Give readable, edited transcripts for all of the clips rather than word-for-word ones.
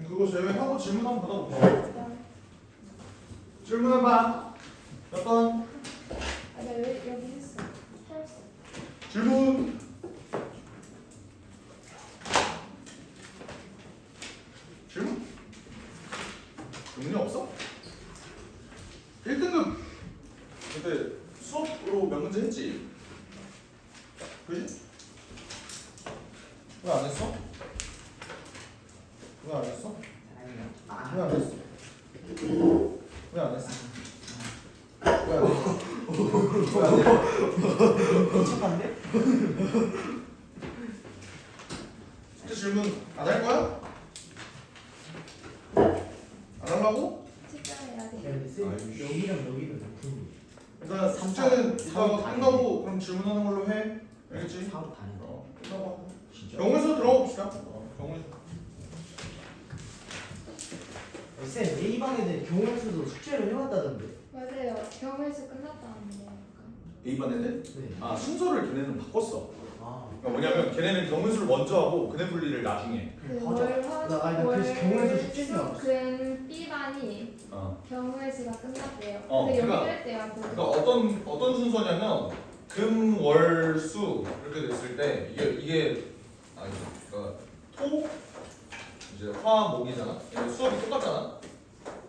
그거 제외하고 질문 한번 받아볼게요. 질문해봐. 몇 번? 아, 나 여기 했어. 질문. 질문? 의미 없어? 1등급 근데 수업으로 몇 문제 했지? 그지? 왜 안 했어? 왜 안 했어? 왜 안 했어? 왜 안 했어? 왜 안 했어? 미쳤는데? 진짜 질문 안 할 거야? 안 하려고? 측정해야 야, 돼. 근데 쌤 여기랑 여기는 높은 일단 숙제는 이따가 끝나고 그럼 질문하는 걸로 해. 알겠지? 사업 다른 거. 끝나고 진짜. 병원에서 들어가 봅시다. 병원에서. 쌤 A반에 대해 경우수도 숙제를 해왔다던데. 맞아요. 경험에서 끝났다는데 약간. A반 애들? 네. 아 순서를 걔네는 바꿨어. 아. 그러니까 뭐냐면 걔네는 경문수를 먼저 하고 근해 분리를 나중에. 그 맞아. 나 그래서 경우에서 숙제인 줄 알았어. 근 B반이 어. 경우에서가 끝났대요. 그러니까- 근데 여기 뺄 때야. 그러니까 어떤 순서냐면 금, 월, 수 이렇게 됐을 때 이게 그러니까 토 이제 화, 목이잖아. 얘 수업이 똑같잖아.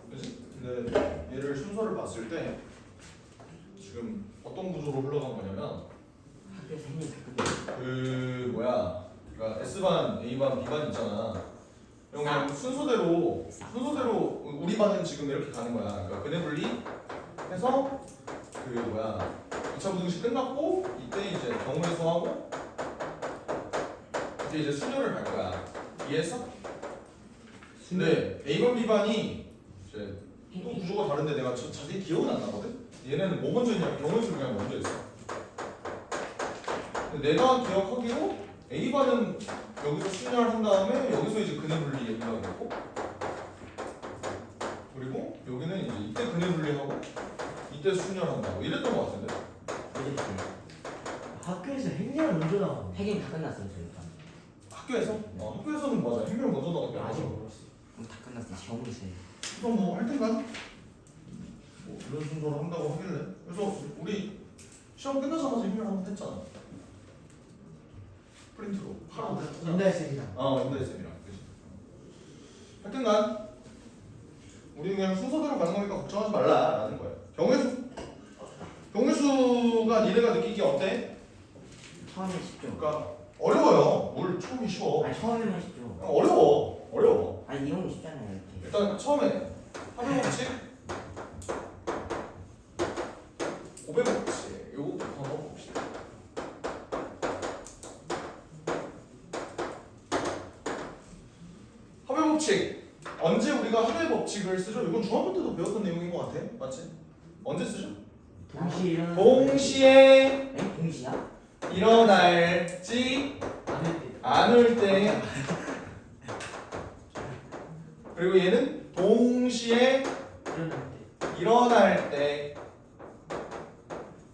그렇지? 근데 얘를 순서를 봤을 때 지금 어떤 구조로 흘러간 거냐면 학교에서 행위 다 끝났어. 그 뭐야? 그러니까 S반, A반, B반 있잖아. 그냥 순서대로 우리 반은 지금 이렇게 가는 거야. 그러니까 근해 분리 해서 그 뭐야? 2차 부등식 끝났고 이때 이제 경우에서 하고 이때 이제 수료를 갈 거야. 이해했어? 근데 A반, B반이 이제 또 구조가 다른데 내가 자세히 기억은 안 나거든? 얘네는 뭐 먼저 했냐면 경우에서 그냥 먼저 했어. 근데 내가 기억하기로 A반은 여기서 순혈을 한 다음에 여기서 이제 근해 분리 얘기가 있고 그리고 여기는 이제 이때 근해 분리하고 이때 순혈한다고 이랬던 것 같은데? 학교에서 행렬 먼저 나왔네. 핵임 다 끝났어요 저희가. 학교에서? 학교에서는 맞아. 행렬 먼저 나갔대. 아직 멀었어. 다 끝났어요. 경우세. 그래서 뭐 하여튼간 뭐 이런 순서로 한다고 하길래 그래서 우리 시험 끝나자마자 행렬 한번 했잖아. 프린트로 하라고 했잖아. 인달 쌤이랑. 인다이 쌤이랑 그치. 하여튼간 우리 그냥 순서대로 가는 거니까 걱정하지 말라라는 거야. 경우수가 니네가 느끼기에 어때? 처음에 쉽죠. 그러니까 어려워요. 뭘 처음이 쉬워. 아니 처음에만 쉽죠. 어려워. 아니 이런 거 쉽잖아요 이렇게. 일단 처음에 합의 법칙, 고백 법칙 요거부터 한번 봅시다. 합의 법칙 언제 우리가 합의 법칙을 쓰죠? 이건 중학교 때도 배웠던 내용인 것 같아. 맞지? 언제 쓰죠? 동시에 일어나는. 동시에 에? 동시야? 일어날지 않을 때 그리고 얘는 동시에 일어날 때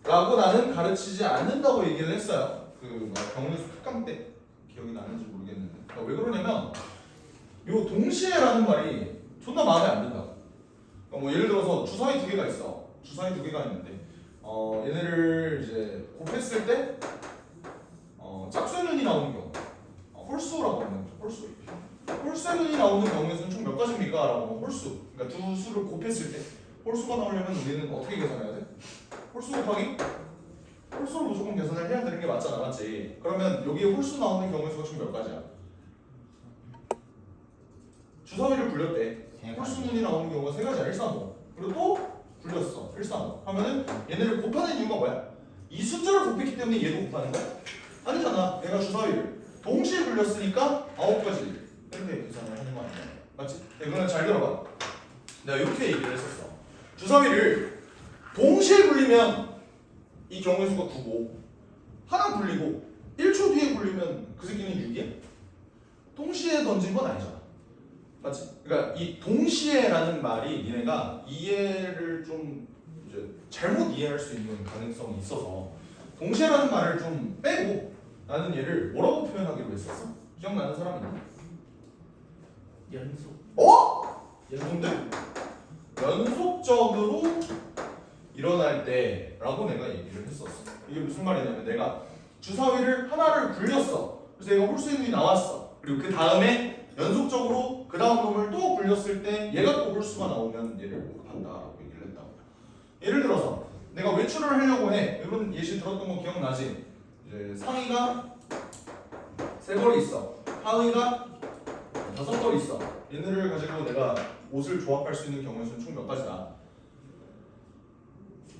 라고 나는 가르치지 않는다고 얘기를 했어요. 그 경우수 특강 때 기억이 나는지 모르겠는데 그러니까 왜 그러냐면 요 동시에라는 말이 존나 마음에 안 든다고. 그러니까 뭐 예를 들어서 주사위 두 개가 있어. 주사위 두 개가 있는데 얘네를 이제 곱했을 때 짝수의 눈이 나오는 경우 홀수라고 하는 거죠. 홀수의 눈이 나오는 경우에서는 총 몇 가지입니까? 라고 하면 홀수. 그러니까 두 수를 곱했을 때 홀수가 나오려면 우리는 어떻게 계산해야 돼? 홀수 곱하기 홀수로 무조건 계산을 해야 되는 게 맞잖아. 맞지? 그러면 여기에 홀수 나오는 경우의 수가 총 몇 가지야? 주사위를 굴렸대. 홀수 눈이 나오는 경우가 세 가지야. 1, 3, 5. 그리고 또 굴렸어. 1, 3, 5. 하면은 얘네를 곱하는 이유가 뭐야? 이 숫자를 곱했기 때문에 얘도 곱하는 거야? 아니잖아. 내가 주사위를 동시에 굴렸으니까 9가지 이렇게 계산을 하는 거 아니야? 맞지? 이거는 잘 들어봐. 내가 이렇게 얘기를 했었어. 주사위를 동시에 굴리면 이 경우의 수가 9고 하나 굴리고 1초 뒤에 굴리면 그 새끼는 6이야? 동시에 던진 건 아니잖아. 맞지? 그러니까 이 동시에라는 말이 니네가 이해를 좀 이제 잘못 이해할 수 있는 가능성이 있어서 동시에라는 말을 좀 빼고 나는 얘를 뭐라고 표현하기로 했었어? 기억나는 사람 있나? 연속. 좋은데? 연속적으로 일어날 때라고 내가 얘기를 했었어. 이게 무슨 말이냐면 내가 주사위를 하나를 굴렸어. 그래서 얘가 홀수 있는 놈이 나왔어. 그리고 그 다음에 연속적으로 그 다음 놈을 또 굴렸을 때 얘가 또 홀수가 나오면 얘를 공급한다라고 얘기를 했다고. 예를 들어서 내가 외출을 하려고 해. 이런 예시 들었던 거 기억나지? 이제 상의가 3벌이 있어. 하의가 5벌이 있어. 얘네를 가지고 내가 옷을 조합할 수 있는 경우의 수는 총 몇 가지다?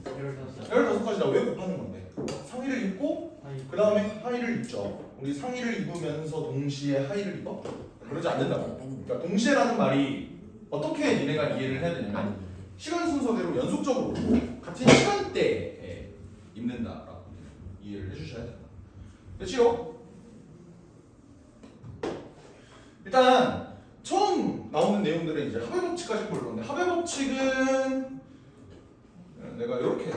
15가지다. 왜 곱하는 건데? 상의를 입고 그 다음에 하의를 입죠. 우리 상의를 입으면서 동시에 하의를 입어? 그러지 않는다고. 그러니까 동시에라는 말이 어떻게 니네가 이해를 해야 되냐면 시간 순서대로 연속적으로 같은 시간대에 입는다라고 이해를 해주셔야 됩니다. 됐지요? 일단 처음 나오는 내용들은 이제 합의 법칙까지 볼 건데 합의 법칙은 내가 이렇게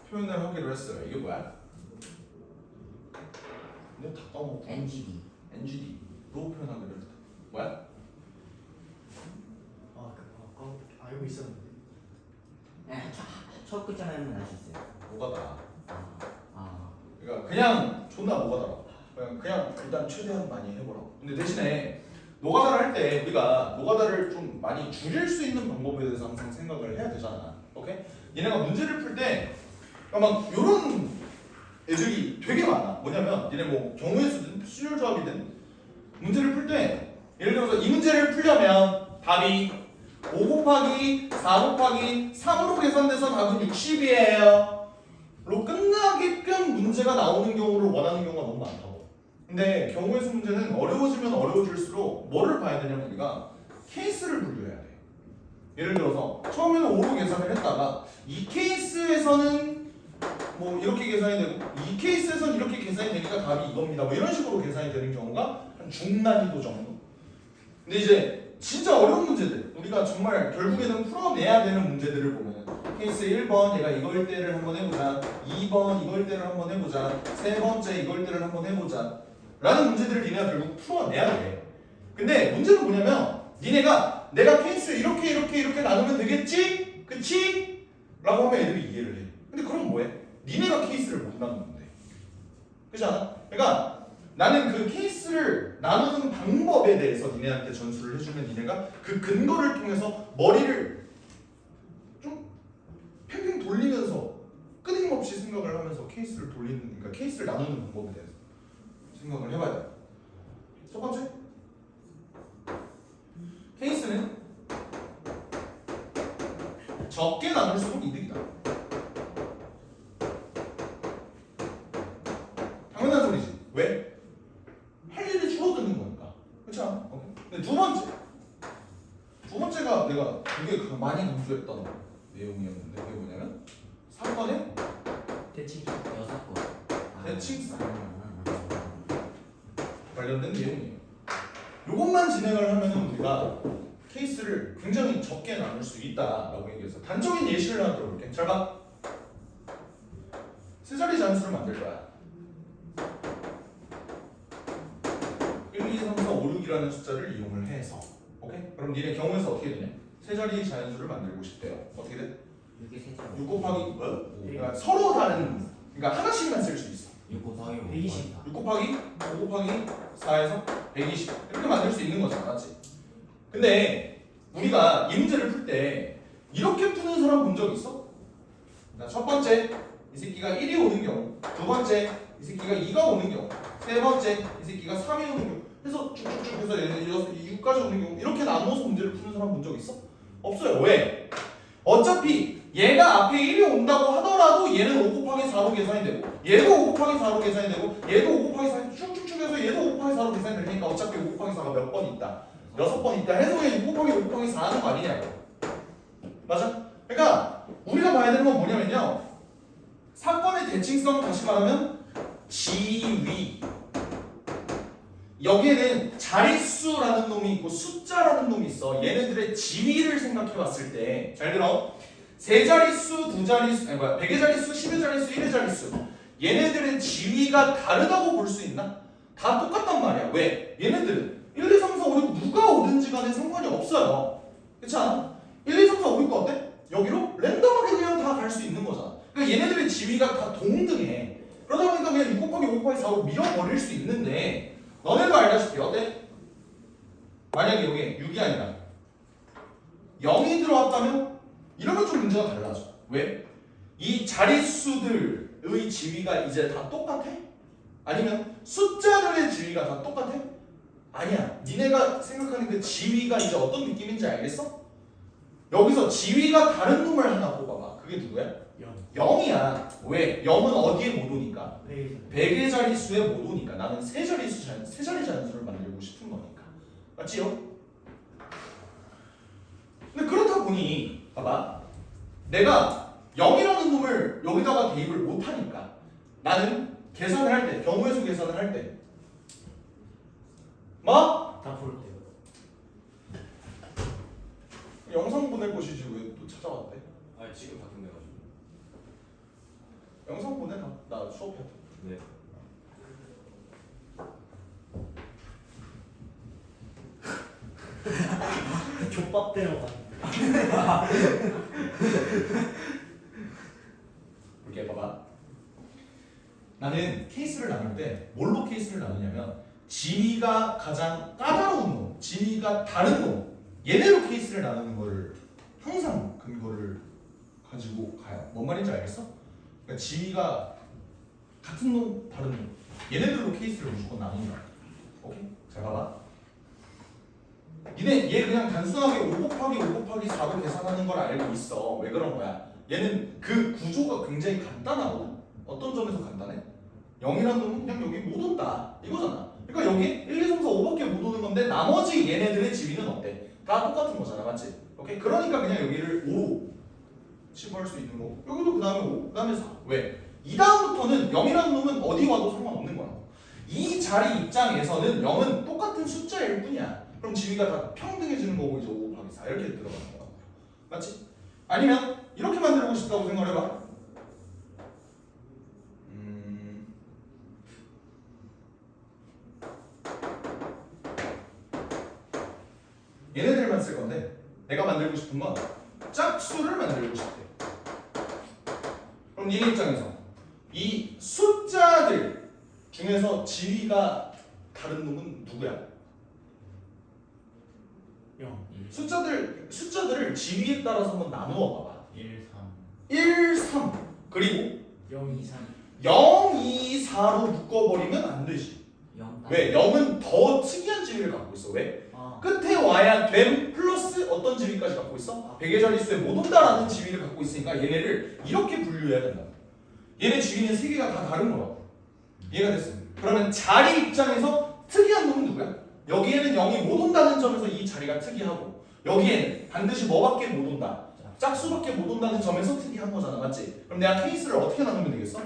표현을 하기로 했어요. 이게 뭐야? 근데 다 까먹고 NGD로 표현하기로 했다. 뭐야? 그거 알고 있었는데. 첫 글자만 알 수 있어요. 뭐가다. 아 그러니까 그냥 존나 뭐가다라. 그냥 일단 최대한 많이 해보라고. 근데 대신에 노가다를 할 때 우리가 노가다를 좀 많이 줄일 수 있는 방법에 대해서 항상 생각을 해야 되잖아. 오케이? 얘네가 문제를 풀 때 막 요런 애들이 되게 많아. 뭐냐면 얘네 뭐 경우의 수든 수열 조합이든 문제를 풀 때 예를 들어서 이 문제를 풀려면 답이 5 곱하기 4 곱하기 3으로 계산돼서 답은 60이에요. 로 끝나게끔 문제가 나오는 경우를 원하는 경우가 너무 많다고. 근데 경우의 수 문제는 어려워지면 어려워질수록 뭐를 봐야 되냐면 우리가 케이스를 분류해야 돼. 예를 들어서 처음에는 5로 계산을 했다가 이 케이스에서는 뭐 이렇게 계산이 되고 이 케이스에서는 이렇게 계산이 되니까 답이 이겁니다. 뭐 이런 식으로 계산이 되는 경우가 한 중난이도 정도. 근데 이제 진짜 어려운 문제들 우리가 정말 결국에는 풀어내야 되는 문제들을 보면 케이스 1번 얘가 이걸 때를 한번 해보자, 2번 이걸 때를 한번 해보자, 세 번째 이걸 때를 한번 해보자 라는 문제들을 니네가 결국 풀어내야 돼. 근데 문제는 뭐냐면 니네가 내가 케이스 이렇게 나누면 되겠지? 그치? 라고 하면 애들이 이해를 해. 근데 그럼 뭐해? 니네가 케이스를 못 나누는데 그렇지 않아? 그러니까 나는 그 케이스를 나누는 방법에 대해서 니네한테 전수를 해주면 니네가 그 근거를 통해서 머리를 좀 팽팽 돌리면서 끊임없이 생각을 하면서 케이스를 돌리는, 그러니까 케이스를 나누는 방법에 대해서 생각을 해봐야 돼. 첫 번째, 케이스는 적게 나눌수록 이득이다. 당연한 소리지. 왜? 할 일이 줄어드는 거니까. 그렇지 않아? 근데 두 번째가 내가 되게 많이 강조했던 내용이었는데 그게 뭐냐면 사건의 대칭. 6번. 대칭성 관련된 내용이에요. 이것만 진행을 하면은 우리가 케이스를 굉장히 적게 나눌 수 있다라고 얘기해서 단적인 예시를 하나 들어볼게. 잘 봐. 세 자리 잔수를 만들 거야. 1, 2, 3, 4, 5, 6이라는 숫자를 이용을 해서 오케이? 그럼 니네 경우에서 어떻게 되냐? 세 자리 자연수를 만들고 싶대요. 어떻게 돼? 6 곱하기 뭐? 그러니까 서로 다른, 그러니까 하나씩만 쓸 수 있어. 6 곱하기 120. 6 곱하기 5 곱하기 4에서 120 이렇게 만들 수 있는 거잖아, 맞지? 근데 우리가 이 문제를 풀 때 이렇게 푸는 사람 본 적 있어? 자, 첫 번째 이 새끼가 1이 오는 경우, 두 번째 이 새끼가 2가 오는 경우, 세 번째 이 새끼가 3이 오는 경우 해서 쭉쭉쭉 해서 6까지 오는 경우 이렇게 나눠서 문제를 푸는 사람 본 적 있어? 없어요. 왜? 어차피 얘가 앞에 1이 온다고 하더라도 얘는 5 곱하기 4로 계산이 되고 얘도 5 곱하기 4로 계산이 되고 얘도 5 곱하기 4 쭉쭉쭉 해서 얘도 5 곱하기 4로 계산이 되니까 어차피 5 곱하기 4가 몇 번 있다? 6번 있다 해서 그냥 6 곱하기 5 곱하기 4 하는 거 아니냐고. 맞아? 그러니까 우리가 봐야 되는 건 뭐냐면요, 사건의 대칭성, 다시 말하면 지위, 여기에는 자릿수라는 놈이 있고 숫자라는 놈이 있어. 얘네들의 지위를 생각해 봤을 때 잘 들어. 세 자릿수, 두 자릿수, 아니 뭐야, 100의 자릿수, 10의 자릿수, 1의 자릿수, 얘네들의 지위가 다르다고 볼 수 있나? 다 똑같단 말이야. 왜? 얘네들은 1, 2, 3, 4, 5, 6 누가 오든지 간에 상관이 없어요. 그렇지 않아? 1, 2, 3, 4, 5, 6도 어때? 여기로 랜덤하게 그냥 다 갈 수 있는 거잖아. 그러니까 얘네들의 지위가 다 동등해. 그러다 보니까 그냥 6 곱하기 5 곱하기 4로 밀어버릴 수 있는데 너네도 알다시피 어때? 만약에 여기 6이 아니라 0이 들어왔다면 이러면 좀 문제가 달라져. 왜? 이 자릿수들의 지위가 이제 다 똑같아? 아니면 숫자들의 지위가 다 똑같아? 아니야. 니네가 생각하는 그 지위가 이제 어떤 느낌인지 알겠어? 여기서 지위가 다른 놈을 하나 뽑아봐. 그게 누구야? 0이야. 왜? 0은 어디에 못 오니까? 100의 자릿수에 못 오니까. 나는 세 자리 자릿수를 만들고 싶은 거니까. 맞지요? 근데 그렇다 보니 봐봐. 내가 0이라는 놈을 여기다가 대입을 못 하니까 나는 계산을 할 때, 경우의 수 계산을 할 때 뭐? 다 볼 때요. 영상 보낼 것이지 왜 또 찾아왔대? 아 지금 같은 데 가지고. 영상 보내. 나 수업해야 돼. 네. 족밥 때려 가. 볼게. 봐봐. 나는 케이스를 나눌 때 뭘로 케이스를 나누냐면 지위가 가장 까다로운 놈, 지위가 다른 놈, 얘네로 케이스를 나누는 걸 항상 근거를 가지고 가요. 뭔 말인지 알겠어? 그러니까 지위가 같은 놈, 다른 놈, 얘네들로 케이스를 무조건 나눈다. 오케이? 잘 봐봐. 얘 그냥 단순하게 5 곱하기 5 곱하기 4로 계산하는 걸 알고 있어. 왜 그런 거야? 얘는 그 구조가 굉장히 간단하거든. 어떤 점에서 간단해? 0이라는 놈은 그냥 여기 못 온다 이거잖아. 그러니까 여기 1, 2, 3, 4, 5밖에 못 오는 건데 나머지 얘네들의 지위는 어때? 다 똑같은 거잖아. 맞지? 오케이? 그러니까 그냥 여기를 5로 치부할 수 있는 거고 여기도 그 다음에 5, 그 다음에 4. 왜? 이 다음부터는 0이라는 놈은 어디 와도 상관없는 거야. 이 자리 입장에서는 0은 똑같은 숫자일 뿐이야. 그럼 지위가 다 평등해지는 거고 이제 5 곱하기 4 이렇게 들어가는 거야. 맞지? 아니면 이렇게 만들고 싶다고 생각해봐. 얘네들만 쓸 건데 내가 만들고 싶은 건 짝수를 만들고 싶대. 그럼 니네 입장에서 이 숫자들 중에서 지위가 다른 놈은 누구야? 0. 숫자들을 지위에 따라서 한번 나누어 봐봐. 1, 3. 1, 3 그리고 0, 2, 3. 0, 2, 4로 묶어버리면 안 되지. 0. 왜? 0은 더 특이한 지위를 갖고 있어. 왜? 아. 끝에 와야 됨 플러스 어떤 지위까지 갖고 있어? 100의 자릿수에 못 온다라는 지위를 갖고 있으니까 얘네를 이렇게 분류해야 된다. 얘네 지위는 3개가 다 다른 거라고. 이해가 됐어? 그러면 자리 입장에서 특이한 놈은 누구야? 여기에는 0이 못 온다는 점에서 이 자리가 특이하고 여기에는 반드시 뭐밖에 못 온다. 짝수밖에 못 온다는 점에서 특이한 거잖아. 맞지? 그럼 내가 케이스를 어떻게 나누면 되겠어?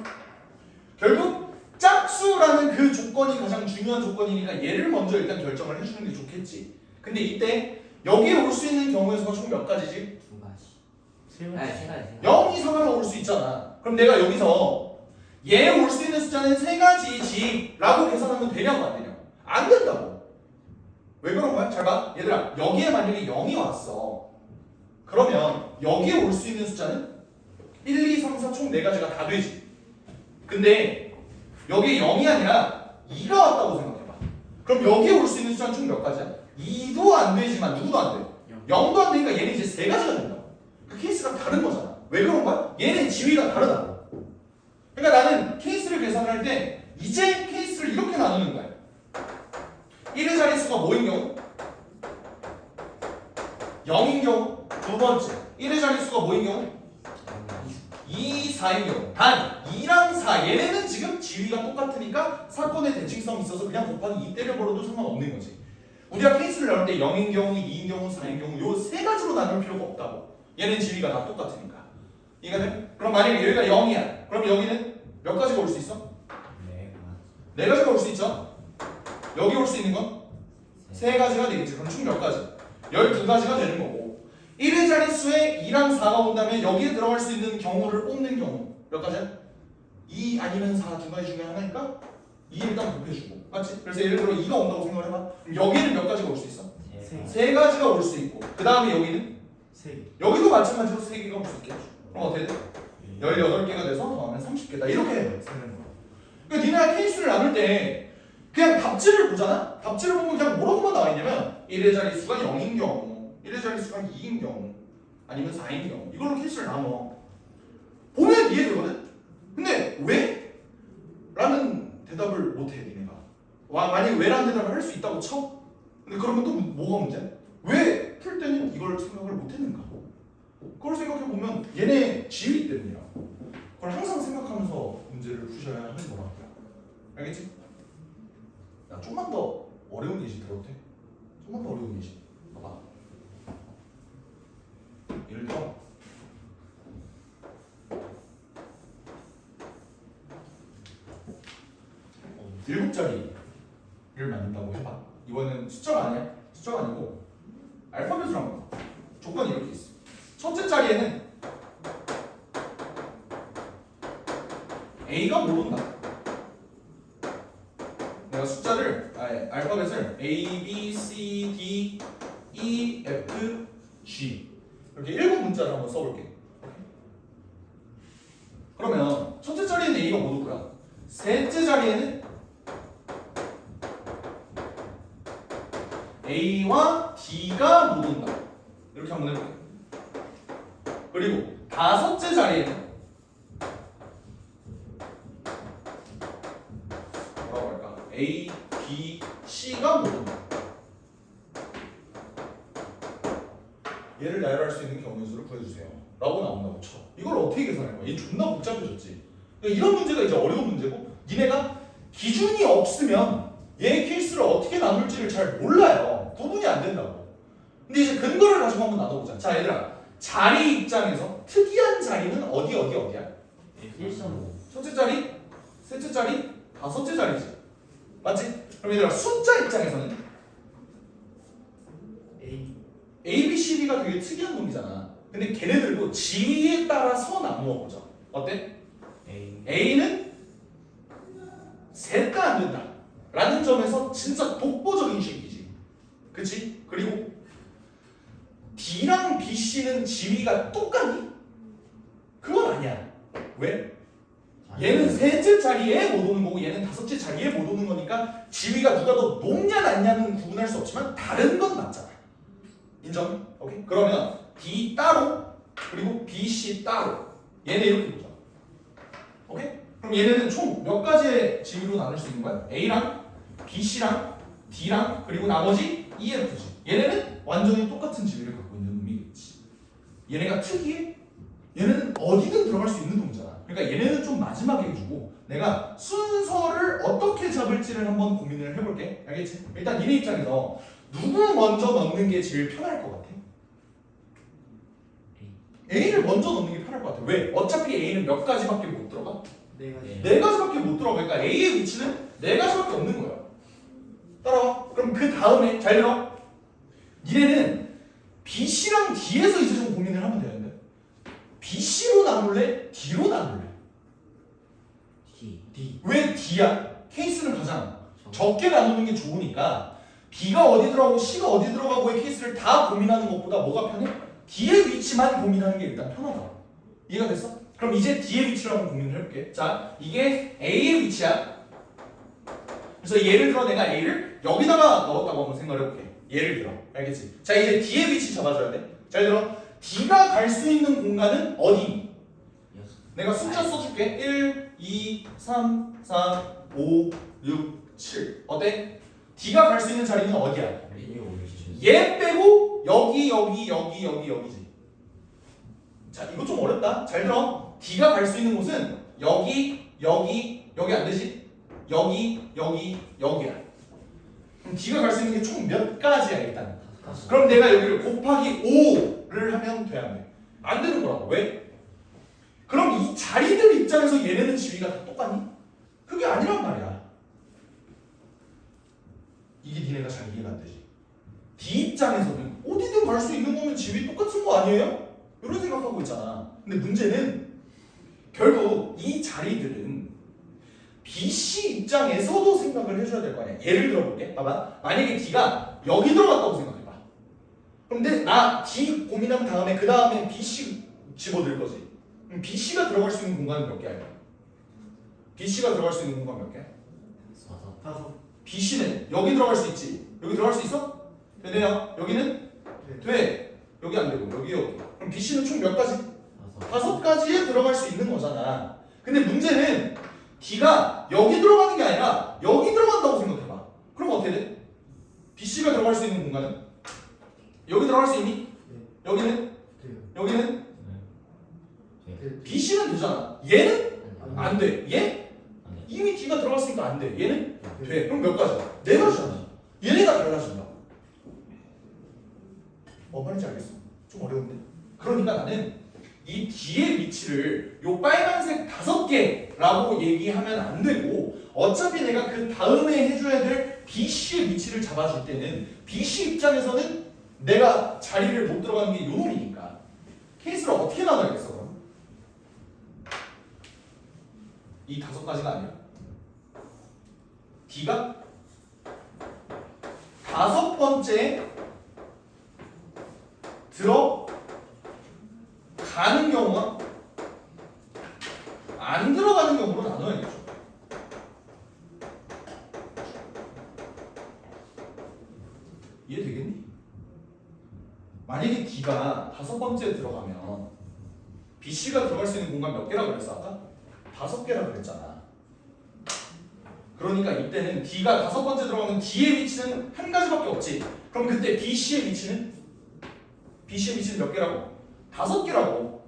결국 짝수라는 그 조건이 가장 중요한 조건이니까 얘를 먼저 일단 결정을 해주는 게 좋겠지. 근데 이때 여기에 올 수 있는 경우의 수가 총 몇 가지지? 2가지. 아니 3가지. 0, 2, 3을 올 수 있잖아. 그럼 내가 여기서 얘 올 수 있는 숫자는 3가지지 라고 계산하면 되냐고 안 되냐고. 안 된다고. 왜 그런 거야? 잘 봐. 얘들아 여기에 만약에 0이 왔어. 그러면 여기에 올 수 있는 숫자는 1, 2, 3, 4 총 4가지가 다 되지. 근데 여기에 0이 아니라 2가 왔다고 생각해봐. 그럼 여기에 올 수 있는 숫자는 총 몇 가지야? 2도 안 되지만 누구도 안 돼. 0도 안 되니까 얘는 이제 3가지가 된다고. 그 케이스가 다른 거잖아. 왜 그런 거야? 얘는 지위가 다르다고. 그러니까 나는 케이스를 계산할 때 이제 케이스를 이렇게 나누는 거야. 1의 자릿수가 뭐인 경우? 0인 경우. 두 번째 1의 자릿수가 뭐인 경우? 2, 4인 경우. 단 2랑 4 얘네는 지금 지위가 똑같으니까 사건의 대칭성이 있어서 그냥 곱하기 2 때려버려도 상관없는 거지. 우리가 케이스를 나눌 때 0인 경우, 2인 경우, 4인 경우 요 세 가지로 나눌 필요가 없다고. 얘는 지위가 다 똑같으니까. 이해가 돼? 그럼 만약에 여기가 0이야. 그럼 여기는 몇 가지가 올 수 있어? 4가지가 올 수 있죠. 여기 올 수 있는 건 3가지가 되겠지. 그럼 총 몇 가지? 12가지가 되는 거고 1의 자릿수에 2랑 4가 온다면 여기에 들어갈 수 있는 경우를 뽑는 경우 몇 가지야? 2 아니면 4 두 가지 중에 하나니까 2 일단 곱해주고 맞지? 그래서 예를 들어 2가 온다고 생각을 해봐. 그럼 여기는 몇 가지가 올 수 있어? 세 3가지가 올 수 있고 그 다음에 여기는 개. 여기도 마찬가지로 3개가 올 수 있겠죠. 그럼 어떻게 돼? 18개가 돼서 더하면 30개다 이렇게 해. 그러니까 니네가 케이스를 나눌 때 그냥 답지를 보잖아? 답지를 보면 그냥 뭐라고만 나와 있냐면 1의 자릿수가 0인 경우 1의 자릿수가 2인 경우 아니면 4인 경우 이걸로 케이스를 나눠. 보면 이해되거든? 근데 왜? 라는 대답을 못해 니네가. 만약에 왜라는 대답을 할 수 있다고 쳐? 근데 그러면 또 뭐가 문제야? 왜 풀 때는 이걸 생각을 못했는가? 그걸 생각해보면 얘네 지위 때문이야. 그걸 항상 생각하면서 문제를 푸셔야 하는 거라고요. 알겠지? 야, 좀만 더 어려운 예시 들어도 돼? 좀만 더 어려운 예시. 봐봐. 예를 들어 7자리를 만든다고 해봐. 이거는 숫자가 아니야. 숫자가 아니고 알파벳으로 한번 봐. 조건이 이렇게 있어. 첫째 자리에는 A가 못 온다. 내가 숫자를 알파벳을 A, B, C, D, E, F, G 이렇게 7문자를 한번 써볼게. 그러면 첫째 자리에는 A가 못 오고요. 셋째 자리에는 A와 D가 못 온다. 이렇게 한번 해볼게. 그리고 다섯째 자리에는 뭐라고 할까? A, B, C가 못 온다. 얘를 나열할 수 있는 경우의 수를 구해주세요. 라고 나온다고 쳐. 이걸 어떻게 계산할 거야? 얘 존나 복잡해졌지. 그러니까 이런 문제가 이제 어려운 문제고 니네가 기준이 없으면 얘 케이스를 어떻게 나눌지를 잘 몰라요. 구분이 안 된다고. 근데 이제 근거를 가지고 한번 나눠보자. 자 얘들아, 자리 입장에서 특이한 자리는 어디야? 1.5. 첫째 자리, 셋째 자리, 다섯째 자리지. 맞지? 그럼 얘들아 숫자 입장에서는 A, B, C, D가 되게 특이한 놈이잖아. 근데 걔네들도 지위에 따라서 나누어 보자. 어때? A는 셋 다 안 된다. 라는 점에서 진짜 독보적인 새끼지. 그치? 그리고 D랑 B, C는 지위가 똑같니? 그건 아니야. 왜? 얘는 셋째 자리에 못 오는 거고 얘는 다섯째 자리에 못 오는 거니까 지위가 누가 더 높냐 낮냐는 구분할 수 없지만 다른 건 맞잖아. 인정? 오케이? 그러면 D 따로 그리고 B, C 따로 얘네 이렇게 보자. 오케이? 그럼 얘네는 총 몇 가지의 지위로 나눌 수 있는 거야? A랑 B, C랑 D랑 그리고 나머지 E, F지. 얘네는 완전히 똑같은 지위를 갖고 있는 놈이겠지. 얘네가 특이해? 얘네는 어디든 들어갈 수 있는 놈이잖아. 그러니까 얘네는 좀 마지막에 해주고 내가 순서를 어떻게 잡을지를 한번 고민을 해볼게. 알겠지? 일단 니네 입장에서 누구 먼저 넣는 게 제일 편할 것 같아? A를 먼저 넣는 게 편할 것 같아. 왜? 어차피 A는 몇 가지밖에 못 들어가? 네 가지밖에 못 들어가. 그러니까 A의 위치는 네 가지밖에 없는 거야. 따라와. 그럼 그 다음에 잘 들어. 니네는 B, C랑 D에서 이제 좀 고민을 하면 되는데 B, C로 나눌래? D로 나눌래? D. 왜 D야? 케이스는 가장 적게 나누는 게 좋으니까 B가 어디 들어가고 C가 어디 들어가고의 케이스를 다 고민하는 것보다 뭐가 편해? D의 위치만 고민하는 게 일단 편하다. 이해가 됐어? 그럼 이제 D의 위치를 한번 고민을 해볼게. 자, 이게 A의 위치야. 그래서 예를 들어 내가 A를 여기다가 넣었다고 한번 생각을 해볼게. 예를 들어. 알겠지? 자, 이제 D의 위치 잡아줘야 돼. 잘 들어. D가 갈 수 있는 공간은 어디니? 내가 숫자 써줄게. 1, 2, 3, 4, 5, 6, 7. 어때? D가 갈 수 있는 자리는 어디야? 얘 빼고 여기지. 자, 이거 좀 어렵다. 잘 들어. D가 갈 수 있는 곳은 여기 안 되지? 여기야. 그럼 D가 갈 수 있는 게 총 몇 가지야 일단. 그럼 내가 여기를 곱하기 5를 하면 돼, 안 돼? 안 되는 거라고. 왜? 그럼 이 자리들 입장에서 얘네는 지위가 다 똑같니? 그게 아니란 말이야. 이게 니네가 잘 이해가 안 되지. D 입장에서는 어디든 갈 수 있는 거면 지위 똑같은 거 아니에요? 이런 생각하고 있잖아. 근데 문제는 결국 이 자리들은 BC 입장에서도 생각을 해줘야 될 거 아니야. 예를 들어볼게. 봐봐. 만약에 D가 여기 들어갔다고 생각해봐. 그런데 나 D 고민한 다음에 그 다음에 BC 집어넣을 거지. 그럼 BC가 들어갈 수 있는 공간은 몇 개야? BC가 들어갈 수 있는 공간 몇 개야? 다섯. BC는 여기 들어갈 수 있지. 여기 들어갈 수 있어? 되네요. 여기는 돼. 여기 안 되고 여기. 그럼 BC는 총 몇 가지? 5가지에 들어갈 수 있는 거잖아. 근데 문제는 D가 여기 들어가는 게 아니라 여기 들어간다고 생각해봐. 그럼 어떻게 돼? BC가 들어갈 수 있는 공간은? 여기 들어갈 수 있니? 여기는? 여기는? BC는 되잖아. 얘는? 안 돼. 얘? 이미 D가 들어갔으니까 안 돼. 얘는? 돼. 그럼 몇 가지야? 4가지잖아. 얘네가 달라진다. 뭐 말인지 알겠어? 좀 어려운데? 그러니까 나는 이 D의 위치를 요 빨간색 5개라고 얘기하면 안 되고 어차피 내가 그 다음에 해줘야 될 BC의 위치를 잡아줄 때는 BC 입장에서는 내가 자리를 못 들어가는 게 요 놈이니까 케이스를 어떻게 나눠야겠어 그럼? 이 5가지가 아니라 D가 5번째 들어가는 경우와 안 들어가는 경우로 나눠야겠죠. 이해되겠니? 만약에 D가 5번째 들어가면 BC가 들어갈 수 있는 공간 몇 개라 그랬어 아까? 5개라 그랬잖아. 그러니까 이때는 D가 5번째 들어가면 D의 위치는 한 가지밖에 없지. 그럼 그때 BC의 위치는? BC의 위치는 몇 개라고? 5개라고.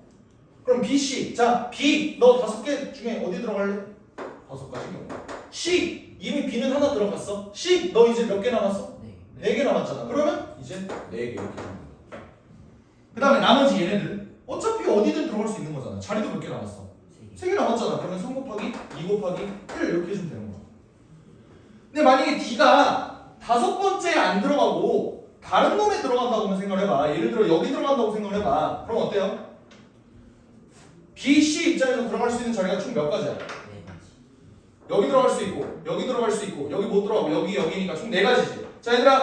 그럼 BC, 자 B 너 5개 중에 어디 들어갈래? 5가지 경우. C 이미 B는 하나 들어갔어. C 너 이제 몇 개 남았어? 4개 남았잖아. 그러면 이제 4개 이렇게 되는 거야. 그 다음에 나머지 얘네들은 어차피 어디든 들어갈 수 있는 거잖아. 자리도 몇 개 남았어? 3개 남았잖아. 그러면 3 곱하기 2 곱하기 1 이렇게 해주면 되는 거야. 근데 만약에 D가 5번째에 안 들어가고 다른 놈에 들어간다고만 생각해봐. 예를 들어 여기 들어간다고 생각해봐. 그럼 어때요? B, C 입장에서 들어갈 수 있는 자리가 총 몇 가지야? 여기 들어갈 수 있고 여기 들어갈 수 있고 여기 못 들어가고 여기니까 총 4가지지. 자 얘들아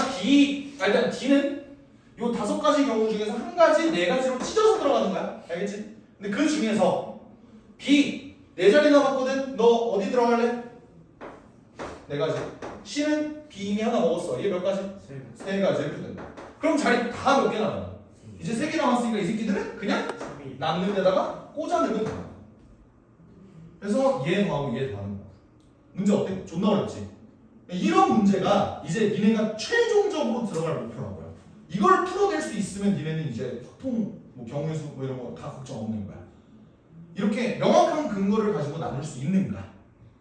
일단 D는 요 5가지 경우 중에서 한 가지 4가지로 찢어서 들어가는 거야. 알겠지? 근데 그 중에서 B 4자리 남았거든. 너 어디 들어갈래? 4가지. C는 B 이미 하나 먹었어. 얘 몇 가지? 3가지 이렇게 된다. 그럼 자리 다 몇 개 남아? 이제 3개 남았으니까 이 새끼들은 그냥 남는 데다가 꽂아 넣으면 돼. 그래서 얘 더하고 얘 더하는 거야. 문제 어때? 존나 어렵지? 이런 문제가 이제 니네가 최종적으로 들어갈 목표라고요. 이걸 풀어낼 수 있으면 니네는 이제 확통, 뭐 경우수 뭐 이런 거 다 걱정 없는 거야. 이렇게 명확한 근거를 가지고 나눌 수 있는가?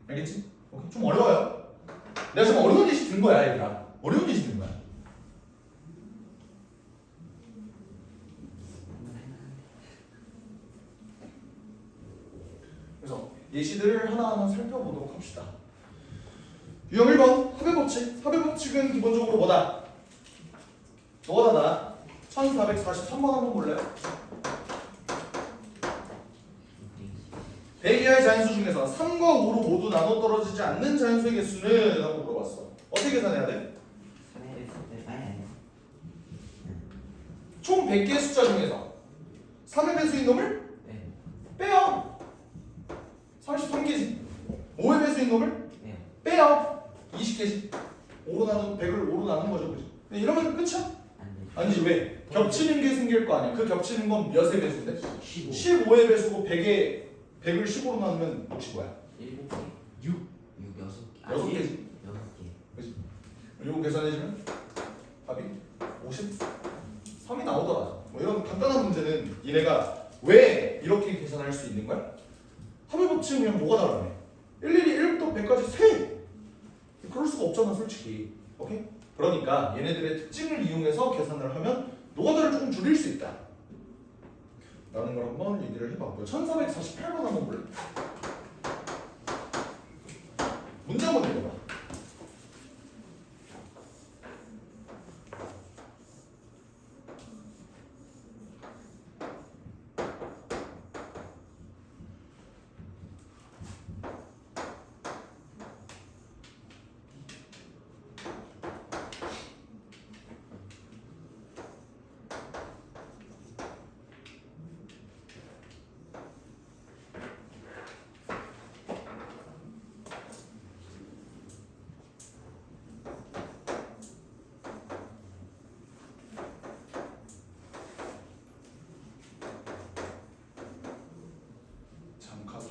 알겠지? 오케이. 좀 어려워요. 내가 지금 어려운 예시 든 거야, 얘들아. 어려운 예시 든 거야. 그래서 예시들을 하나하나 살펴보도록 합시다. 유형 1번 합의법칙. 합의법칙은 기본적으로 뭐다? 뭐다? 1443번 한번 볼래요? 대기하의 자연수 중에서 3과 5로 모두 나눠 떨어지지 않는 자연수의 개수는? 하고 물어봤어. 어떻게 계산해야 돼? 총 100개의 숫자 중에서 3의 배수인 놈을 빼요. 33개지. 5의 배수인 놈을 빼요. 20개지. 5로 나눈 100을 5로 나눈 거죠, 그지? 이러면 끝이야? 아니지. 왜? 겹치는 게 생길 거 아니야. 그 겹치는 건 몇의 배수인데? 15의 배수고 100을 15로 나누면 몫이 뭐야? 6. 6개지. 그지? 이거 계산해주면 답이 53이 나오더라. 뭐 이런 간단한 문제는 얘네가 왜 이렇게 계산할 수 있는 거야? 합의법칙은 그냥 뭐가 다르네. 일일이 1부터 100까지 세. 그럴 수가 없잖아, 솔직히. 오케이? 그러니까 얘네들의 특징을 이용해서 계산을 하면 노가다를 조금 줄일 수 있다 라는 걸 한번 얘기를 해봤고요. 1448번 한번 볼래? 문제 한번 읽어봐.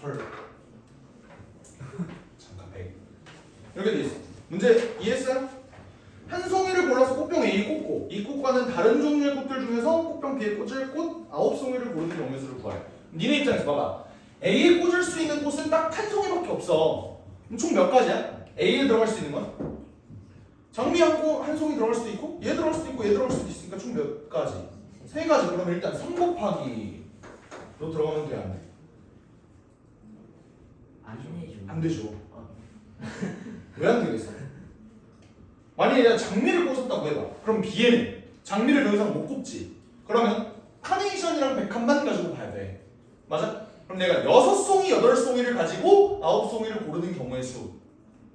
헐. 잠깐 100 이렇게 돼 있어. 문제 이해했어요? 한 송이를 골라서 꽃병 A 꽂고 이 꽃과는 다른 종류의 꽃들 중에서 꽃병 B에 꽂을 꽃 9송이를 고르는 경우의 수를 구하래. 니네 입장에서 봐봐. A에 꽂을 수 있는 꽃은 딱 한 송이밖에 없어. 그럼 총 몇 가지야? A에 들어갈 수 있는 건? 장미 한 송이 들어갈 수도 있고 얘 들어갈 수도 있고 얘 들어갈 수도 있으니까 총 몇 가지? 3가지. 그러면 일단 3 곱하기 너 들어가면 돼 안 돼? 안 되죠. 왜 안 되겠어? 만약에 내가 장미를 꽂았다고 해봐. 그럼 B에는 장미를 더 이상 못 꼽지. 그러면 카네이션이랑 백합만 가지고 봐야 돼. 맞아? 그럼 내가 6송이, 8송이를 가지고 9송이를 고르는 경우의 수.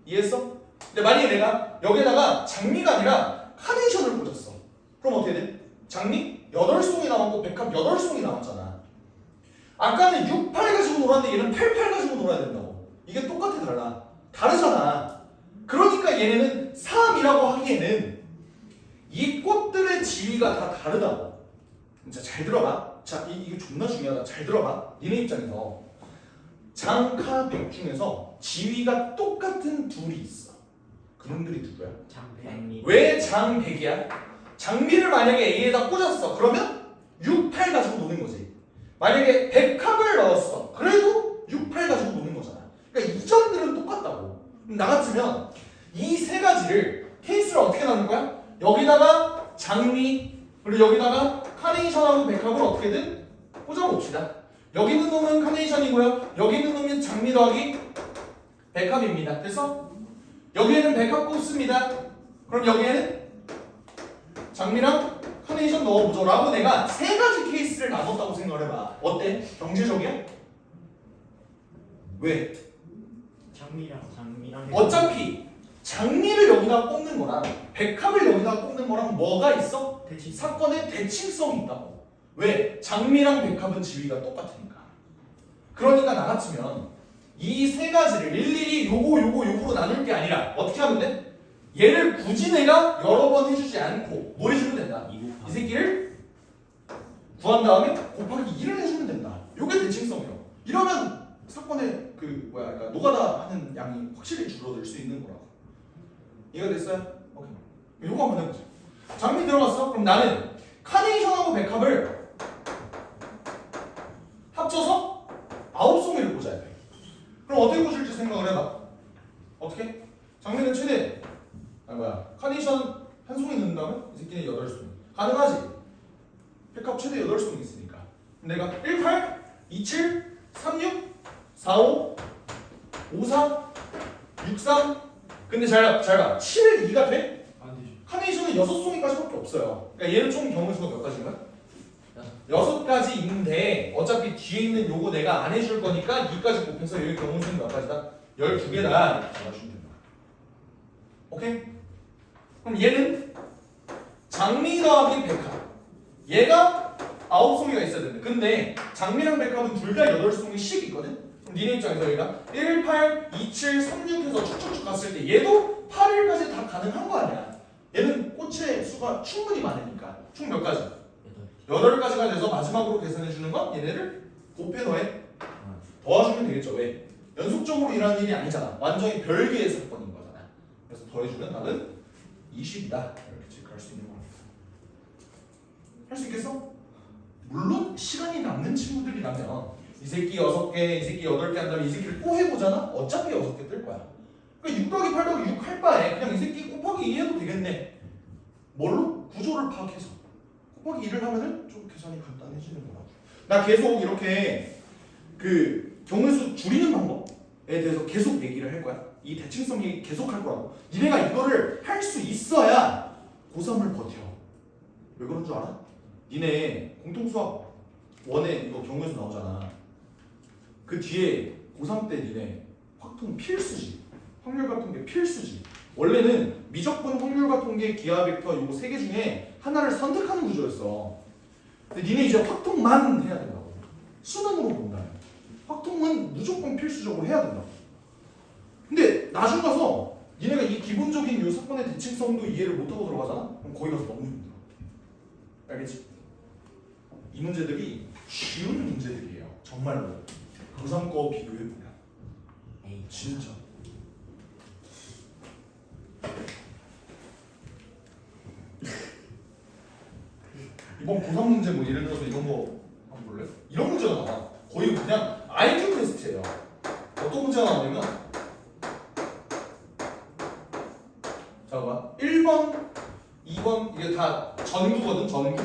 이해했어? 근데 만약에 내가 여기다가 장미가 아니라 카네이션을 꽂았어. 그럼 어떻게 돼? 장미 8송이 남았고 백합 8송이 남았잖아. 아까는 6, 8 가지고 놀았는데 얘는 8, 8 가지고 놀아야 된다고. 이게 똑같아 달라. 다르잖아. 그러니까 얘네는 3이라고 하기에는 이 꽃들의 지위가 다 다르다고. 자, 잘 들어봐. 자, 이게 존나 중요하다. 잘 들어봐. 니네 입장에서 장카 백 중에서 지위가 똑같은 둘이 있어. 그놈들이 누구야? 장배. 왜 장백이야? 장미를 만약에 A에다 꽂았어. 그러면 6, 8 가지고 노는 거지. 만약에 백합을 넣었어. 그래도 6, 8 가지고 노는 거잖아. 그러니까 이 점들은 똑같다고. 나 같으면 이 3가지를 케이스를 어떻게 나눌 거야? 여기다가 장미 그리고 여기다가 카네이션하고 백합을 어떻게든 꽂아봅시다. 여기 있는 놈은 카네이션이고요. 여기 있는 놈은 장미 더하기 백합입니다. 됐어? 여기에는 백합 꽂습니다. 그럼 여기에는 장미랑 카네이션 넣어보죠 라고 내가 3가지 케이스를 나눴다고 생각을 해봐. 어때? 경제적이야? 왜? 장미랑 어차피 장미를 여기다 꽂는 거랑 백합을 여기다 꽂는 거랑 뭐가 있어? 사건에 대칭성이 있다고. 왜? 장미랑 백합은 지위가 똑같으니까. 그러니까 나 같으면 이 3가지를 일일이 요거로 나눌 게 아니라 어떻게 하면 돼? 얘를 굳이 내가 여러 번 해주지 않고 뭐 해주면 된다? 이 새끼를 구한 다음에 곱하기 2를 해주면 된다. 요게 대칭성이에요. 이러면 사건의 그러니까 노가다 하는 양이 확실히 줄어들 수 있는 거라고. 이해가 됐어요? 오케이. 요거 한번 해보자. 장미 들어갔어? 그럼 나는 카네이션하고 백합을 합쳐서 9송이를 꽂아야 돼. 그럼 어떻게 꽂을지 생각을 해봐. 어떻게? 장미는 최대 카네이션 한 송이 넣는 다음에 이 새끼는 8송이. 가능하지? 백합 최대 8송이 있으니까. 내가 1, 8, 2, 7, 3, 6, 4, 5, 5, 4, 6, 3. 근데 잘 봐. 7, 2가 돼? 안 되죠. 카네이션은 6송이까지밖에 없어요. 그러니까 얘는 총 경우 수가 몇 가지인가? 6가지인데 어차피 뒤에 있는 요거 내가 안 해줄 거니까 2까지 곱해서 여기 경우 수는 몇 가지다? 12개다. 잡아주면 된다. 오케이? 그럼 얘는 장미 더하기 백합. 얘가 9송이가 있어야 되는데 근데 장미랑 백합은 둘 다 8송이씩 있거든? 그럼 니네 입장에서 여기가 1, 8, 2, 7, 3, 6 해서 쭉쭉쭉 갔을 때 얘도 8일까지 다 가능한 거 아니야? 얘는 꽃의 수가 충분히 많으니까 총 몇 가지? 8가지가 돼서 마지막으로 계산해주는 건 얘네를 곱해 더해 더해주면 되겠죠. 왜? 연속적으로 일하는 일이 아니잖아. 완전히 별개의 사건인 거잖아. 그래서 더해주면 답은 20이다. 이렇게 체크할 수 있는 겁니다. 할 수 있겠어? 물론 시간이 남는 친구들이라면 이 새끼 6개, 이 새끼 8개 한 다음에 이 새끼를 또 해보잖아? 어차피 6개 뜰 거야. 그러니까 6 더하기 8 더하기 6 할 바에 그냥 이 새끼 곱하기 2 해도 되겠네. 뭘로? 구조를 파악해서 곱하기 2를 하면은 좀 계산이 간단해지는 거라고. 나 계속 이렇게 경우의 줄이는 방법에 대해서 계속 얘기를 할 거야. 이 대칭성이 계속 할 거라고. 니네가 이거를 할 수 있어야 고3을 버텨. 왜 그런 줄 알아? 니네 공통수학 1에 이거 경우의 수 나오잖아. 그 뒤에 고3 때 니네 확통 필수지. 확률과 통계 필수지. 원래는 미적분 확률과 통계 기하 벡터 요거 3개 중에 하나를 선택하는 구조였어. 근데 니네 이제 확통만 해야 된다고. 수능으로 본다면 확통은 무조건 필수적으로 해야 된다고. 근데 나중 가서 니네가 이 기본적인 요 사건의 대칭성도 이해를 못하고 들어가잖아? 그럼 거기 가서 너무 힘들어. 알겠지? 이 문제들이 쉬운 문제들이에요. 정말로. 고3 거 비교해보면 에이 진짜 이번 고3 문제 뭐 예를 들어서 이런 거 한번 볼래? 이런 문제가 나와. 거의 그냥 IQ 테스트예요. 어떤 문제가 나오냐면 잠깐만 1번, 2번 이게 다 전구거든. 전구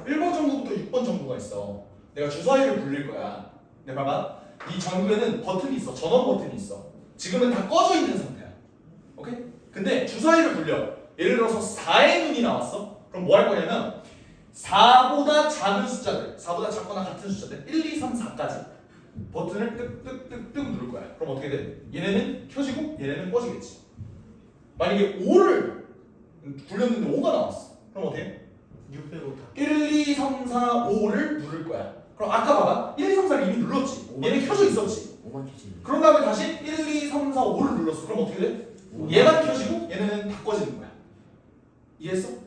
1번 전구부터 6번 전구가 있어. 내가 주사위를 굴릴 거야. 근데 봐봐 이 전구에는 버튼이 있어. 전원 버튼이 있어. 지금은 다 꺼져 있는 상태야. 오케이? 근데 주사위를 굴려. 예를 들어서 4의 눈이 나왔어. 그럼 뭐 할 거냐면 4보다 작은 숫자들, 4보다 작거나 같은 숫자들 1, 2, 3, 4까지 버튼을 뜩뜩뜩뜩 누를 거야. 그럼 어떻게 돼? 얘네는 켜지고 얘네는 꺼지겠지. 만약에 5를 굴렸는데 5가 나왔어. 그럼 어떻게 해? 6 빼고 다 1, 2, 3, 4, 5를 누를 거야. 그럼 아까 봐봐 1, 2, 3, 4를 이미 눌렀지. 얘는 켜져 있었지. 5만 켜지네. 그런 다음에 다시 1, 2, 3, 4, 5를 눌렀어. 그럼 어떻게 돼? 얘만 켜지고 얘네는 다 꺼지는 거야. 이해했어?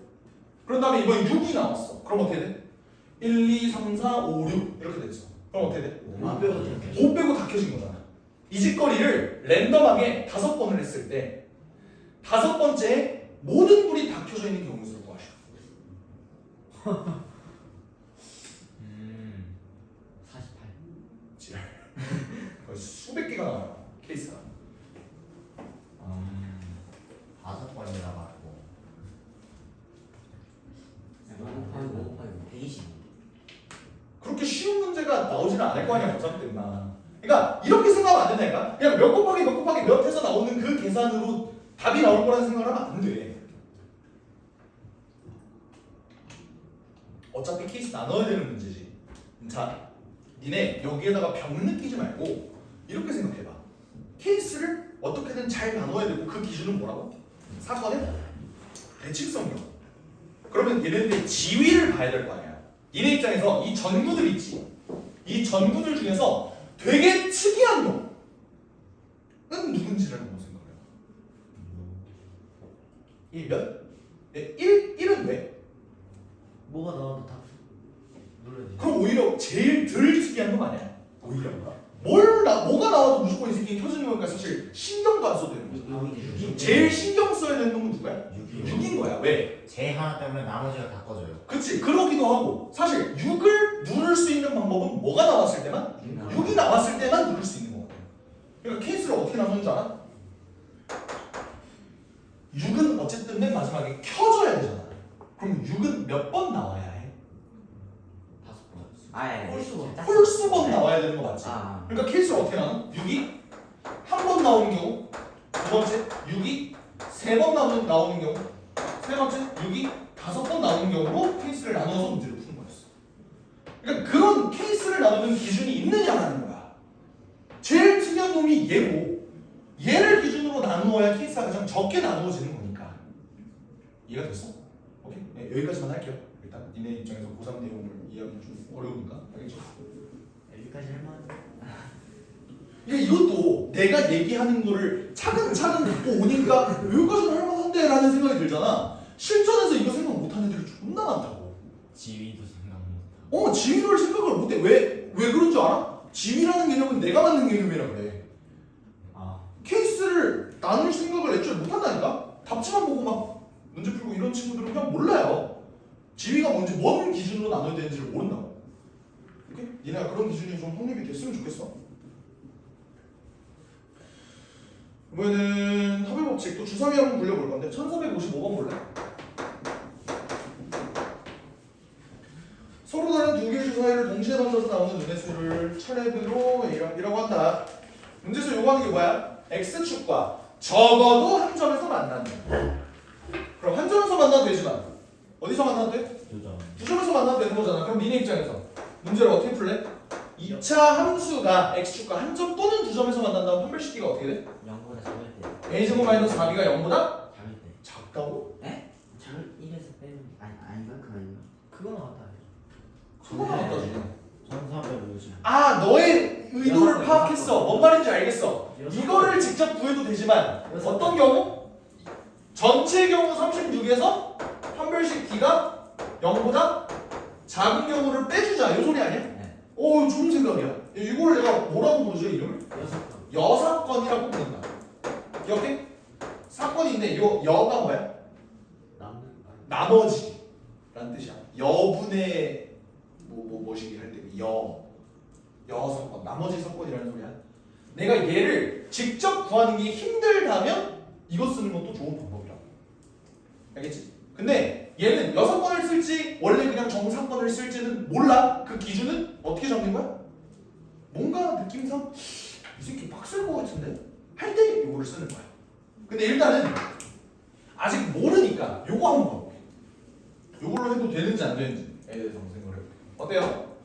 그런 다음에 이번에 6이 나왔어. 그럼 어떻게 돼? 1, 2, 3, 4, 5, 6 이렇게 됐어. 그럼 어떻게 돼? 5 빼고 다 켜져 5 빼고 다 켜진 거잖아. 이 짓거리를 랜덤하게 5번을 했을 때 5번째에 모든 불이 다 켜져 있는 경우 수를 구하셔. 48. 지랄. 거의 수백 개가 나와요. 케이스가. 5번이라 가지고 120. 그렇게 쉬운 문제가 나오지는 않을 거 아니야, 고3 때 인마. 그러니까 이렇게 생각하면 안 된다니까. 그냥 몇 곱하기 몇 곱하기 몇 해서 나오는 그 계산으로 답이 나올 거라는 생각을 하면 안 돼. 어차피 케이스 나눠야 되는 문제지. 자, 니네 여기에다가 병 느끼지 말고 이렇게 생각해봐. 케이스를 어떻게든 잘 나눠야 되고 그 기준은 뭐라고? 사건의 대칭성이요. 그러면 얘네들의 지위를 봐야 될 거 아니야. 니네 입장에서 이 전구들 있지. 이 전구들 중에서 되게 특이한 놈은 누군지를 한번 생각해요. 1 몇? 네, 1은 왜? 뭐가 나와도 다 눌러야 돼 그럼 오히려 제일 덜 특이한 건 아니야. 오히려 뭐가 나와도 무조건 이 새끼 켜지는 거니까 사실 신경도 안 써도 되는 거지. 제일 신경 써야 되는 놈은 누구야? 6인 거야. 왜? 제 하나 때문에 나머지가 다 꺼져요. 그치. 그러기도 하고 사실 6을 누를 수 있는 방법은 뭐가 나왔을 때만? 6이 나왔을 때만 누를 수 있는 거거든. 그러니까 케이스를 어떻게 나누는 줄 알아? 6은 어쨌든 맨 마지막에 켜져야 되잖아. 그럼 6은 몇 번 나와야 해? 5번. 아예. 홀수번 나와야 되는 거 맞지? 아. 그러니까 케이스를 어떻게 나눠? 6이 한 번 나오는 경우, 두 번째 6이 세 번 나오는 경우, 세 번째 6이 5번 나오는 경우로 케이스를 나눠서 문제를 푸는 거였어. 그러니까 그런 케이스를 나누는 기준이 있느냐라는 거야. 제일 특이한 놈이 얘고 얘를 기준으로 나누어야 케이스가 가장 적게 나누어지는 거니까. 이해가 됐어? 오케이? 네, 여기까지만 할게요. 일단 니네 입장에서 고3 내용을 이해하기 좀 어려우니까 알겠죠? 여기까지 할만한 그러니까 이것도 내가 얘기하는 거를 차근차근 갖고 오니까 여기까지는 할만한데 라는 생각이 들잖아. 실전에서 이거 생각 못하는 애들이 존나 많다고. 지위도 생각 못. 지위를 생각을 못해. 왜 그런 줄 알아? 지위라는 개념은 내가 만든 개념이라 그래. 아 케이스를 나눌 생각을 애초에 못한다니까? 답지만 보고 막 문제 풀고 이런 친구들은 그냥 몰라요. 지위가 뭔지 뭔 기준으로 나눠야 되는지를 모른다고. 오케이? 니네가 그런 기준이 좀 확립이 됐으면 좋겠어. 그러면은 합의 법칙 또 주사위 한번 굴려볼 건데 1455번 볼래? 서로 다른 두 개의 주사위를 동시에 던져서 나오는 눈의 수를 차례대로 이라고 한다. 문제에서 요구하는 게 뭐야? x축과 적어도 한 점에서 만난다. 그럼 한 점에서 만나도 되지만 어디서 만나도 돼? 두 점에서 만나도 되는 거잖아. 그럼 니네 입장에서 문제를 어떻게 풀래? 2차 함수가 x축과 한 점 또는 두 점에서 만난다면 판별식기가 어떻게 돼? 0보다 작을 때. a제곱 마이너스 4b가 0보다 작을 때. 작다고? 에? 작을 1에서 빼면 아닌가? 그거 아닌가? 그거 나왔다 그거 나왔다 지금. 1350. 아 너의 의도를 파악했어. 뭔 말인지 알겠어. 이거를 직접 구해도 되지만 어떤 경우? 전체 경우 36에서 판별식 d가 0보다 작은 경우를 빼주자. 이 소리 아니야? 네. 좋은 생각이야. 이걸 내가 뭐라고 부르죠 이름을? 여사건이라고 부른다. 기억해? 사건인데 요 여가 뭐야? 나머지 라는 뜻이야. 여분의 뭐시기 할 때 여사건 나머지 사건이라는 소리야. 내가 얘를 직접 구하는 게 힘들다면 이거 쓰는 것도 좋은 방법이라고. 알겠지? 근데 얘는 여사건을 쓸지 원래 그냥 정사건을 쓸지는 몰라. 그 기준은 어떻게 잡는 거야? 뭔가 느낌상 이 새끼 빡셀 것 같은데 할 때 요거를 쓰는 거야. 근데 일단은 아직 모르니까 요거 한번 봐볼게. 요걸로 해도 되는지 안 되는지에 대해서 한번 생각을 해볼게. 어때요?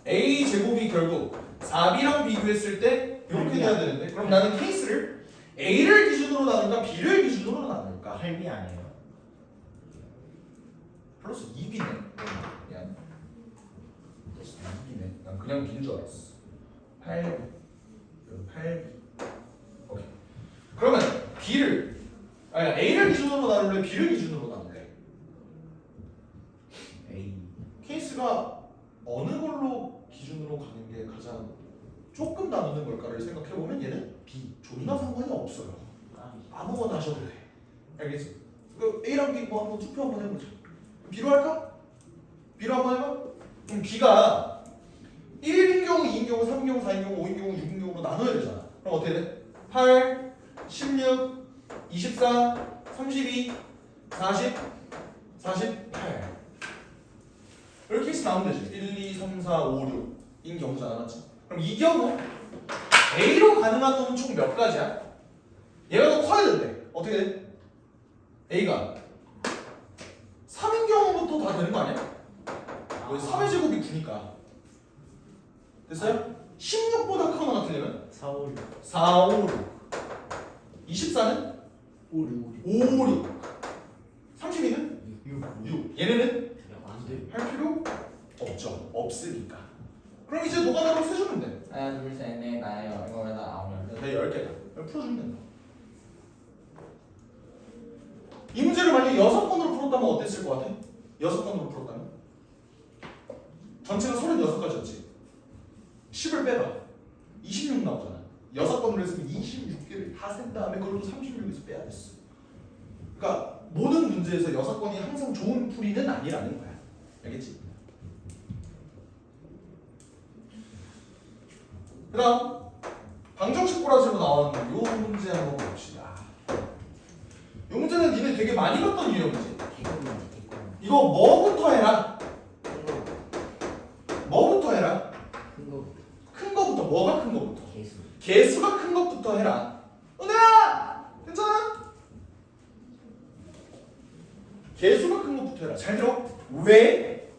A 제곱이 결국 4B랑 비교했을 때 이렇게 돼야 되는데 그럼 나는 케이스를 A를 기준으로 나눌까 B를 기준으로 나눌까? 8비 아니에요? 플러스 2B네. 미안. 플러스 2B네. 난 그냥 B인 줄 알았어. 8B. 8B. 오케이. 그러면 B를 A를 기준으로 나눌래? B를 기준으로 나눌래? A. 케이스가 어느 걸로 기준으로 가는 게 가장 조금 나누는 걸까를 생각해보면 얘는 B. 존나 상관이 없어요. 아무거나 하셔도 돼. 알겠지? 그 A랑 B 뭐 한번 투표 한번 해보자. B로 할까? B로 한번 해봐? 그럼 B가 1인 경우, 2인 경우, 3인 경우, 4인 경우, 5인 경우, 6인 경우로 나눠야 되잖아. 그럼 어떻게 돼? 8, 16, 24, 32, 40, 48 이렇게 케이스 나오면 되지. 1, 2, 3, 4, 5, 6인 경우잖아. 맞지? 그럼 이 경우 A로 가능한 놈은 총 몇 가지야? 얘가 더 커야 된대. 어떻게 돼? A가 3인 경우부터 다 되는 거 아니야? 왜 3의 제곱이 9니까. 됐어요? 16보다 크거나 같으려면 4, 5, 6. 4, 5, 6 24는 5, 6. 5, 6 32는 6 얘네는 안 돼. 할 필요 없죠. 없으니까. 그럼 이제 노가다로 세주면 돼. 하나, 둘, 셋, 넷, 다섯, 여섯, 일곱, 아홉, 열, 10개다. 풀어주면 된다. 이 문제를 만약에 6번으로 풀었다면 어땠을 것 같아? 6번으로 풀었다면? 전체가 36가지였지. 10을 빼봐. 26 나오잖아. 6번으로 했으면 26개를 다 센 다음에 그걸 또 36에서 빼야 됐어. 그러니까 모든 문제에서 6번이 항상 좋은 풀이는 아니라는 거야. 알겠지? 그 다음 방정식 꼬라지로 나오는 요 문제 한번 봅시다. 요 문제는 니네 되게 많이 봤던 유형이지. 이거 뭐부터 해라? 뭐부터 해라? 큰 거부터. 뭐가 큰 거부터? 개수가 큰 것부터 해라. 은혜야! 괜찮아? 개수가 큰 것부터 해라. 잘 들어. 왜?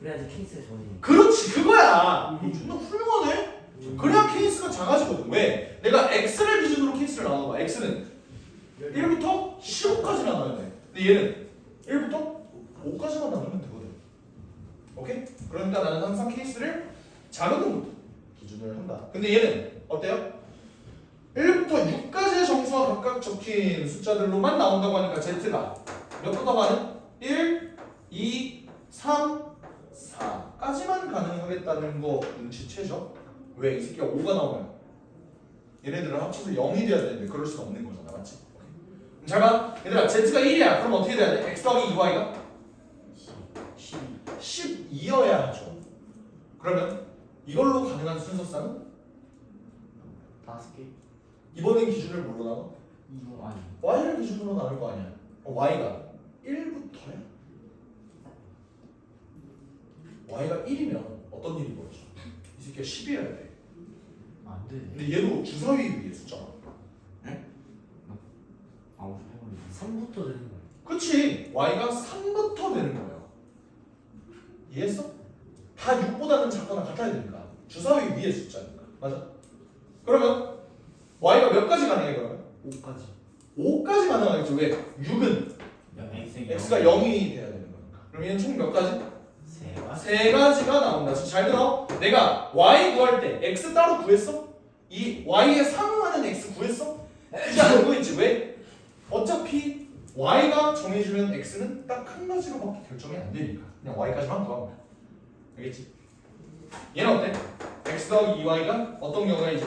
그래야지 케이스가 좋아지니까. 그렇지 그거야. 이거 존나 훌륭하네. 그래야 케이스가 작아지거든. 왜? 내가 x를 기준으로 케이스를 나눠봐. x는 1부터 15까지 나눠야 돼. 근데 얘는 1부터 5까지만 나누면 되거든. 오케이? 그러니까 나는 항상 케이스를 작은 놈부터 기준을 한다. 근데 얘는 어때요? 1부터 6까지의 정수가 각각 적힌 숫자들로만 나온다고 하니까 z가 몇부터 가는? 1, 2, 3, 4까지만 가능하겠다는 거 눈치채죠? 왜? 이 새끼가 5가 나오면 얘네들은 합쳐서 0이 돼야 되는데 그럴 수는 없는 거잖아. 맞지? 그럼 잘 봐. 얘들아 z가 1이야. 그럼 어떻게 돼야 돼? x 더하기 2y가? 12여야 하죠. 그러면 이걸로 가능한 순서쌍은? 5개. 이번엔 기준을 뭘로 나눠? 이거 아니. y를 기준으로 나눌 거 아니야. y가 1부터야? y가 1이면 어떤 일이 벌어져? 이 새끼가 10이어야 돼. 안 돼. 근데 얘도 주사위 위에 숫자가. 아우 해버리네. 3부터 되는 거야. 그치? y가 3부터 되는 거예요. 이해했어? 다 6보다는 작거나 같아야 되니까. 주사위 위에 숫자니까. 맞아? 그러면 y가 몇 가지 가능해 그러면? 5까지. 5까지 가능하겠죠. 왜? 6은 x가 0이 돼야 되는 거니까. 그럼 얘는 총 몇 가지? 3가지가 나온다. 잘 들어. 내가 y 구할 때 x 따로 구했어? 이 y에 상응하는 x 구했어? 굳이 안 구했지. 왜? 어차피 y가 정해주는 x는 딱 한 가지로밖에 결정이 안 되니까 그냥 y까지만 구하면 돼. 알겠지? 얘는 어때? x 더하기 2y가 어떤 경우가 이제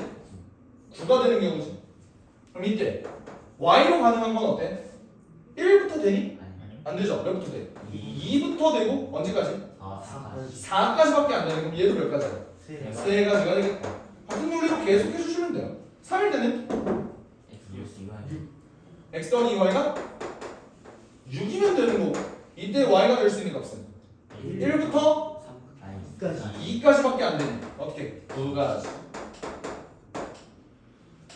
9가 되는 경우지. 그럼 이때 y로 가능한 건 어때? 1부터 되니? 아니. 안 되죠. 몇부터 돼? 2부터 되고 언제까지? 아, 4까지밖에 안 되는. 그럼 얘도 몇 가지야? 세. 세 가지가 되겠다. 같은 논리로 계속 해주시면 돼요. 3일 때는 X 이거 아니. x 더하기 2y가 6이면 되는 거고 이때 y가 될 수 있는 값은 1부터 3 아니. 끝까지. 2까지밖에 안 되는. 어떻게? 2가지.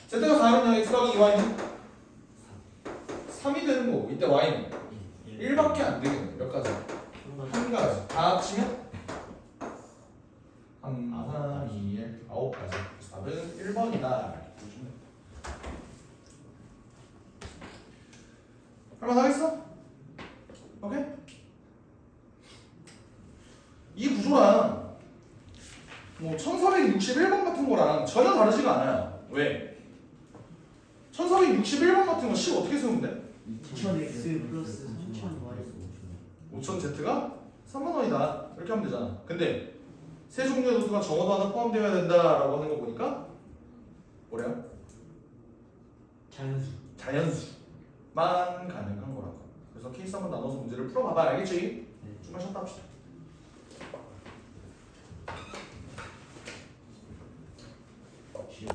z가 4면 x 더하기 2y는 3이 되는 거고 이때 y는 1밖에 안 되겠네. 몇 가지? 한 가지. 다 합치면 3, 4, 2, 1, 9가지. 답은 1번이다. 할만하겠어? 오케이? 이 구조랑 뭐 1461번 같은 거랑 전혀 다르지가 않아요. 왜? 1461번 같은 거 10 어떻게 세우면 돼? 2000x 플러스 3000y. 5000Z가 30,000원이다. 이렇게 하면 되잖아. 근데 세 종류의 도수가 정어도 하나 포함되어야 된다라고 하는 거 보니까 뭐래요? 자연수. 자연수만 가능한 거라고. 그래서 케이스 한번 나눠서 문제를 풀어봐봐. 알겠지? 네. 좀만 쉬었다 합시다.